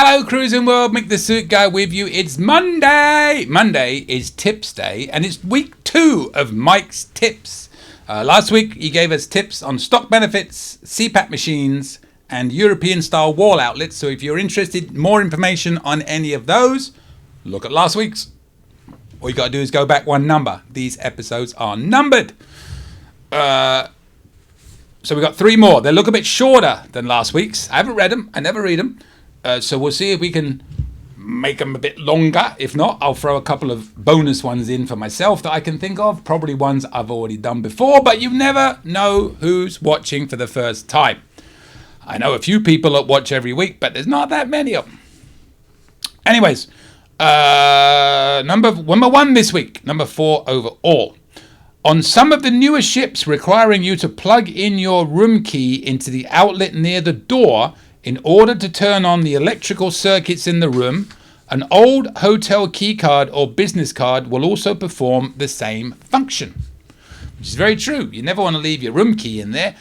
Hello, Cruising World. Mick the Suit Guy with you. It's Monday. Monday is Tips Day, and it's week 2 of Mike's Tips. Last week, he gave us tips on stock benefits, CPAP machines, and European-style wall outlets. So if you're interested, more information on any of those, look at last week's. All you got to do is go back one number. These episodes are numbered. So we got 3 more. They look a bit shorter than last week's. I haven't read them. I never read them. So we'll see if we can make them a bit longer. If not, I'll throw a couple of bonus ones in for myself that I can think of. Probably ones I've already done before, but you never know who's watching for the first time. I know a few people that watch every week, but there's not that many of them. Anyways, number 1 this week. Number 4 overall. On some of the newer ships requiring you to plug in your room key into the outlet near the door in order to turn on the electrical circuits in the room, an old hotel key card or business card will also perform the same function. Which is very true. You never want to leave your room key in there.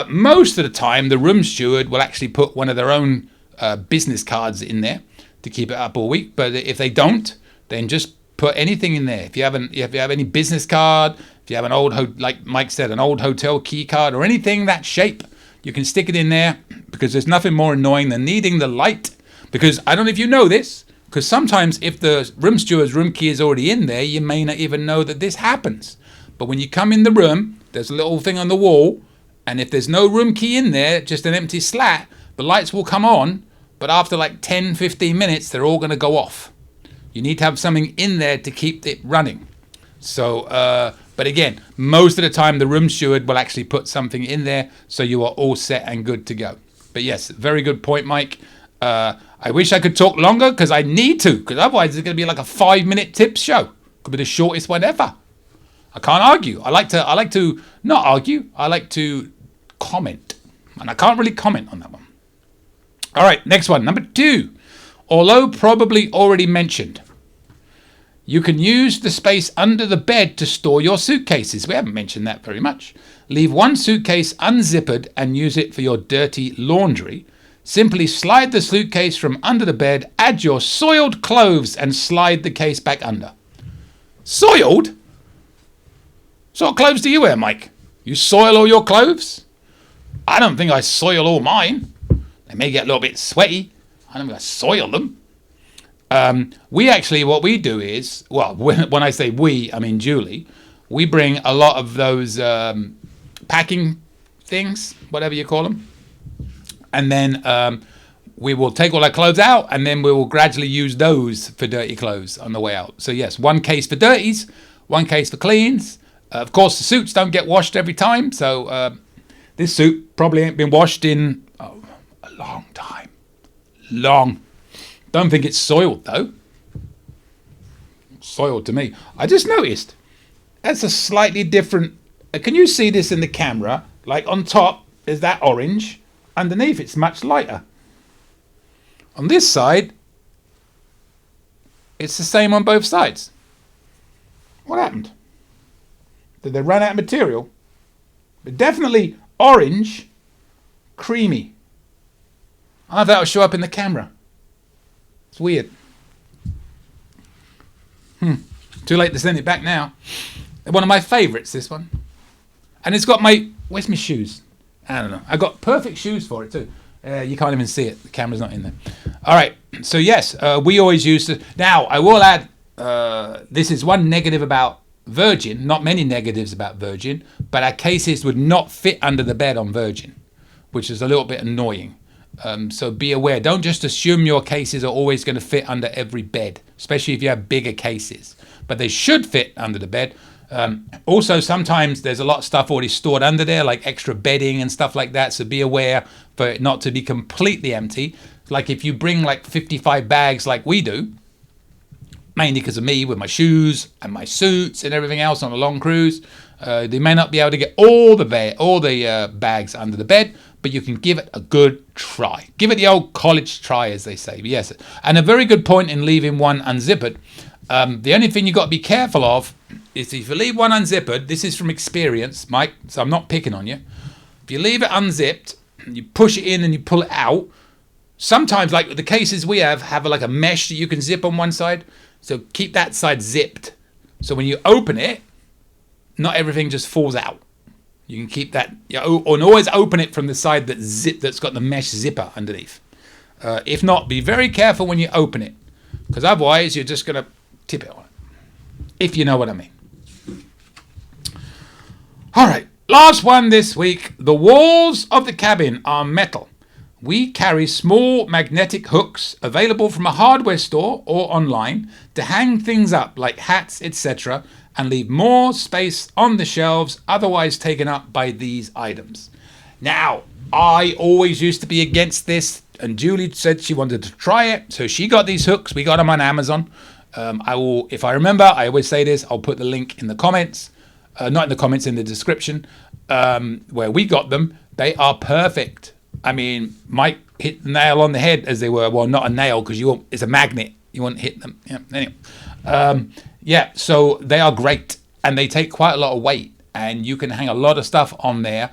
Most of the time, the room steward will actually put one of their own business cards in there to keep it up all week. But if they don't, then just put anything in there. If you have any business card, if you have an old, like Mike said, an old hotel key card or anything that shape, you can stick it in there, because there's nothing more annoying than needing the light. Because I don't know if you know this, because sometimes if the room steward's room key is already in there, you may not even know that this happens. But when you come in the room, there's a little thing on the wall, and if there's no room key in there, just an empty slat, the lights will come on, but after like 10-15 minutes, they're all going to go off. You need to have something in there to keep it running. So, but again, most of the time the room steward will actually put something in there, so you are all set and good to go. But yes, very good point, Mike. I wish I could talk longer, because I need to, because otherwise it's going to be like a 5-minute tips show. Could be the shortest one ever. I can't argue. I like to not argue. I like to comment, and I can't really comment on that one. All right, next one, number 2. Although probably already mentioned, you can use the space under the bed to store your suitcases. We haven't mentioned that very much. Leave one suitcase unzippered and use it for your dirty laundry. Simply slide the suitcase from under the bed, add your soiled clothes, and slide the case back under. Soiled? What sort of clothes do you wear, Mike? You soil all your clothes? I don't think I soil all mine. They may get a little bit sweaty. I don't think I soil them. We actually, what we do is, well, when I say we, I mean Julie, we bring a lot of those packing things, whatever you call them, and then we will take all our clothes out, and then we will gradually use those for dirty clothes on the way out. So yes, one case for dirties, one case for cleans. Of course, the suits don't get washed every time, so this suit probably ain't been washed in a long time. Don't think it's soiled, though. Soiled to me. I just noticed that's a slightly different. Can you see this in the camera? Like on top is that orange. Underneath it's much lighter. On this side, it's the same on both sides. What happened? Did they run out of material? But definitely orange, creamy. I don't know if that'll show up in the camera. It's weird. Too late to send it back now. One of my favourites, this one. And it's got where's my shoes? I don't know. I got perfect shoes for it too. You can't even see it. The camera's not in there. All right. So yes, we always use to. Now, I will add, this is one negative about Virgin. Not many negatives about Virgin. But our cases would not fit under the bed on Virgin, which is a little bit annoying. So be aware. Don't just assume your cases are always going to fit under every bed, especially if you have bigger cases. But they should fit under the bed. Also, sometimes there's a lot of stuff already stored under there, like extra bedding and stuff like that. So be aware for it not to be completely empty. Like if you bring like 55 bags like we do, mainly because of me with my shoes and my suits and everything else on a long cruise, they may not be able to get all the bags under the bed, but you can give it a good try. Give it the old college try, as they say. Yes, and a very good point in leaving one unzippered. The only thing you've got to be careful of is if you leave one unzippered, this is from experience, Mike, so I'm not picking on you. If you leave it unzipped, you push it in and you pull it out, sometimes, like the cases we have like a mesh that you can zip on one side. So keep that side zipped. So when you open it, not everything just falls out. You can keep that, and always open it from the side that's got the mesh zipper underneath. If not, be very careful when you open it, because otherwise you're just going to tip it on it, if you know what I mean. All right, last one this week. The walls of the cabin are metal. We carry small magnetic hooks available from a hardware store or online to hang things up like hats, etc., and leave more space on the shelves otherwise taken up by these items. Now, I always used to be against this, and Julie said she wanted to try it, so she got these hooks. We got them on Amazon. I will, if I remember, I always say this, I'll put the link in the comments, not in the comments, in the description, where we got them. They are perfect. I mean, Mike hit the nail on the head, as they were. Well, not a nail, because it's a magnet. You won't hit them. Yeah. Anyway, so they are great, and they take quite a lot of weight, and you can hang a lot of stuff on there.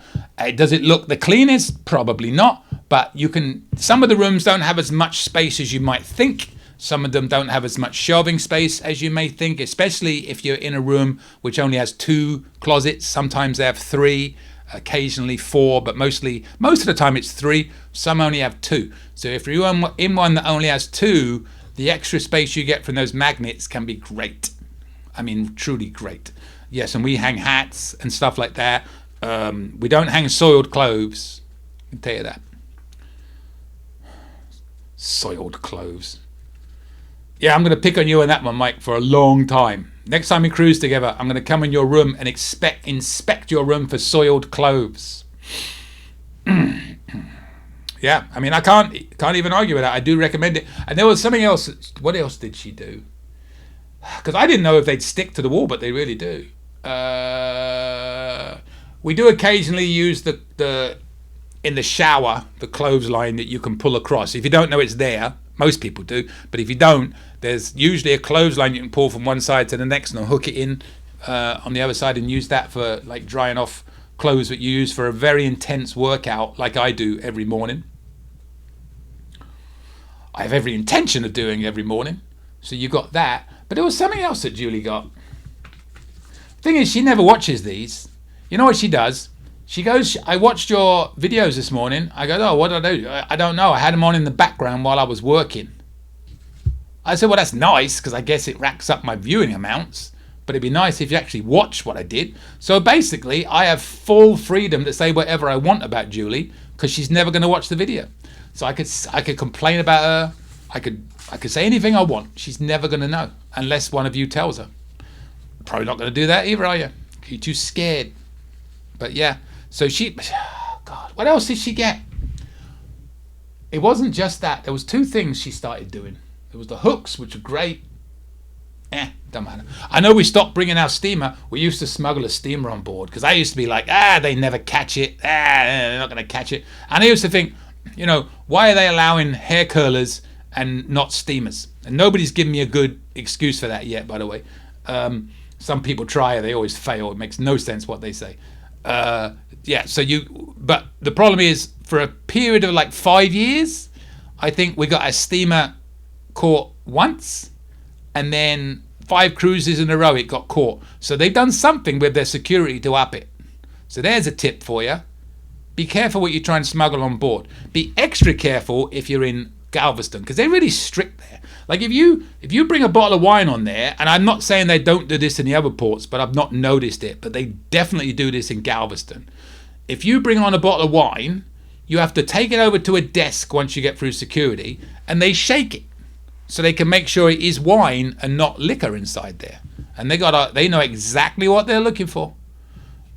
Does it look the cleanest? Probably not, but you can. Some of the rooms don't have as much space as you might think. Some of them don't have as much shelving space as you may think, especially if you're in a room which only has 2 closets. Sometimes they have 3. Occasionally 4, but most of the time it's 3. Some only have 2. So if you're in one that only has 2, the extra space you get from those magnets can be great. I mean, truly great. Yes, and we hang hats and stuff like that. We don't hang soiled clothes. I can tell you that. Soiled clothes. Yeah, I'm going to pick on you on that one, Mike, for a long time. Next time we cruise together, I'm going to come in your room and inspect your room for soiled clothes. Yeah, I mean, I can't even argue with that. I do recommend it. And there was something else. What else did she do? Because I didn't know if they'd stick to the wall, but they really do. We do occasionally use the in the shower, the clothesline that you can pull across. If you don't know it's there, most people do, but if you don't, there's usually a clothesline you can pull from one side to the next and hook it in on the other side, and use that for like drying off clothes that you use for a very intense workout like I do every morning. I have every intention of doing every morning. So you got that. But there was something else that Julie got. Thing is, she never watches these. You know what she does? She goes, I watched your videos this morning. I go, oh, what did I do? I don't know. I had them on in the background while I was working. I said, well, that's nice, because I guess it racks up my viewing amounts. But it'd be nice if you actually watched what I did. So basically, I have full freedom to say whatever I want about Julie, because she's never going to watch the video. So I could complain about her. I could say anything I want. She's never going to know, unless one of you tells her. Probably not going to do that either, are you? You're too scared. But yeah, so God, what else did she get? It wasn't just that. There was 2 things she started doing. There was the hooks, which are great. Don't matter. I know we stopped bringing our steamer. We used to smuggle a steamer on board, because I used to be like, they never catch it. They're not going to catch it. And I used to think, why are they allowing hair curlers and not steamers? And nobody's given me a good excuse for that yet, by the way. Some people try, they always fail. It makes no sense what they say. But the problem is, for a period of like 5 years, I think we got a steamer caught once, and then 5 cruises in a row it got caught. So they've done something with their security to up it. So there's a tip for you. Be careful what you try and smuggle on board. Be extra careful if you're in Galveston, because they're really strict there. Like if you bring a bottle of wine on there, and I'm not saying they don't do this in the other ports, but I've not noticed it, but they definitely do this in Galveston. If you bring on a bottle of wine, you have to take it over to a desk once you get through security, and they shake it so they can make sure it is wine and not liquor inside there. And they know exactly what they're looking for.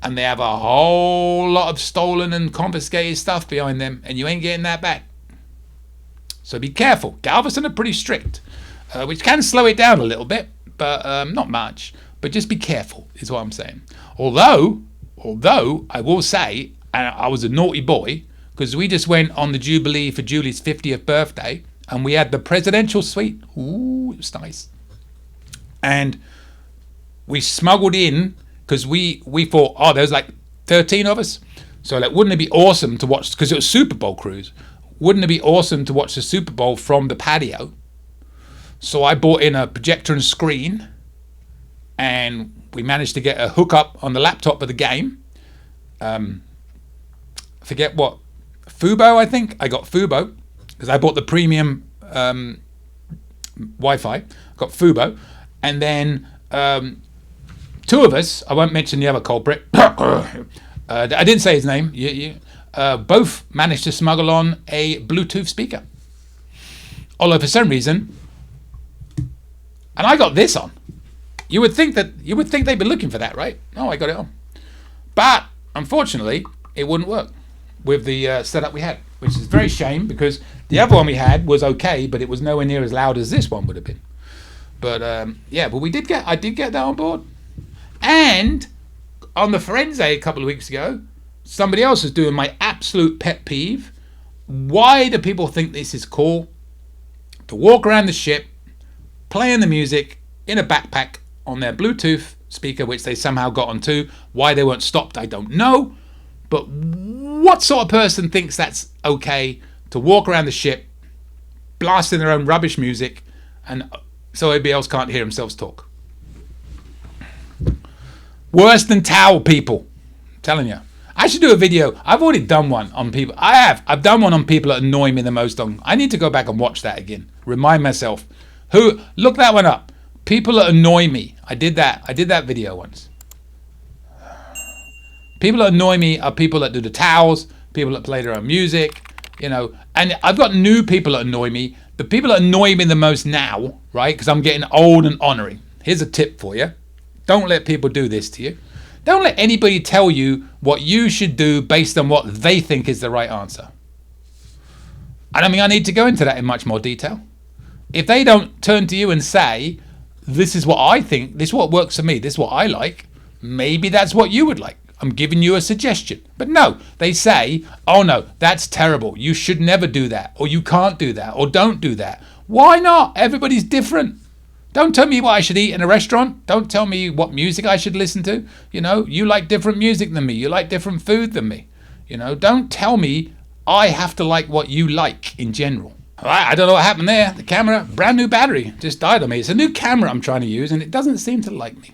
And they have a whole lot of stolen and confiscated stuff behind them, and you ain't getting that back. So be careful. Galveston are pretty strict, which can slow it down a little bit, but not much. But just be careful is what I'm saying. Although I will say, and I was a naughty boy, because we just went on the Jubilee for Julie's 50th birthday, and we had the presidential suite. Ooh, it was nice. And we smuggled in, because we thought, there's like 13 of us. So like, wouldn't it be awesome to watch, because it was Super Bowl cruise. wouldn't it be awesome to watch the Super Bowl from the patio? So I bought in a projector and screen, and we managed to get a hookup on the laptop of the game. Forget what, Fubo, I think. I got Fubo because I bought the premium Wi-Fi. I got Fubo, and then two of us, I won't mention the other culprit. I didn't say his name. Both managed to smuggle on a Bluetooth speaker. Although for some reason, and I got this on. You would think they'd be looking for that, right? Oh, I got it on. But unfortunately, it wouldn't work with the setup we had, which is a very shame because the other one we had was okay, but it was nowhere near as loud as this one would have been. But but I did get that on board. And on the Firenze a couple of weeks ago, somebody else was doing my absolute pet peeve. Why do people think this is cool? To walk around the ship, playing the music in a backpack on their Bluetooth speaker, which they somehow got onto. Why they weren't stopped, I don't know. But what sort of person thinks that's okay to walk around the ship, blasting their own rubbish music, and so everybody else can't hear themselves talk? Worse than towel people. I'm telling you. I should do a video. I've already done one on people. I've done one on people that annoy me the most. I need to go back and watch that again. Remind myself. Look that one up. People that annoy me. I did that video once. People that annoy me are people that do the towels, people that play their own music, and I've got new people that annoy me. The people that annoy me the most now, right, because I'm getting old and ornery. Here's a tip for you. Don't let people do this to you. Don't let anybody tell you what you should do based on what they think is the right answer. I don't think I need to go into that in much more detail. If they don't turn to you and say, this is what I think, this is what works for me, this is what I like, maybe that's what you would like. I'm giving you a suggestion. But no, they say, oh no, that's terrible. You should never do that, or you can't do that, or don't do that. Why not? Everybody's different. Don't tell me what I should eat in a restaurant. Don't tell me what music I should listen to. You like different music than me. You like different food than me. Don't tell me I have to like what you like in general. All right, I don't know what happened there. The camera, brand new battery, just died on me. It's a new camera I'm trying to use, and it doesn't seem to like me.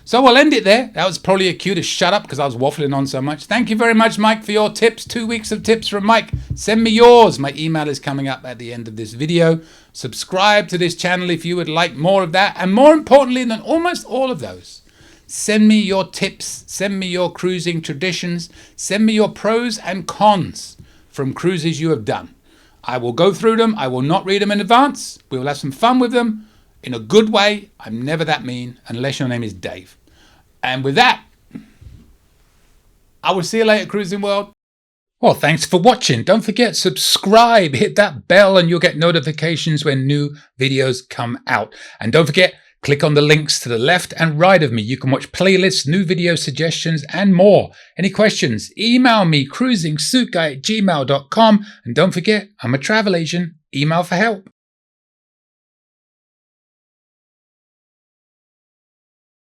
So we'll end it there. That was probably a cue to shut up because I was waffling on so much. Thank you very much, Mike, for your tips. 2 weeks of tips from Mike. Send me yours. My email is coming up at the end of this video. Subscribe to this channel if you would like more of that. And more importantly than almost all of those, send me your tips. Send me your cruising traditions. Send me your pros and cons from cruises you have done. I will go through them. I will not read them in advance. We will have some fun with them in a good way. I'm never that mean unless your name is Dave. And with that, I will see you later, Cruising World. Well, thanks for watching. Don't forget, subscribe, hit that bell, and you'll get notifications when new videos come out. And don't forget, click on the links to the left and right of me. You can watch playlists, new video suggestions, and more. Any questions? Email me, cruisingsuitguy@gmail.com. And don't forget, I'm a travel agent. Email for help.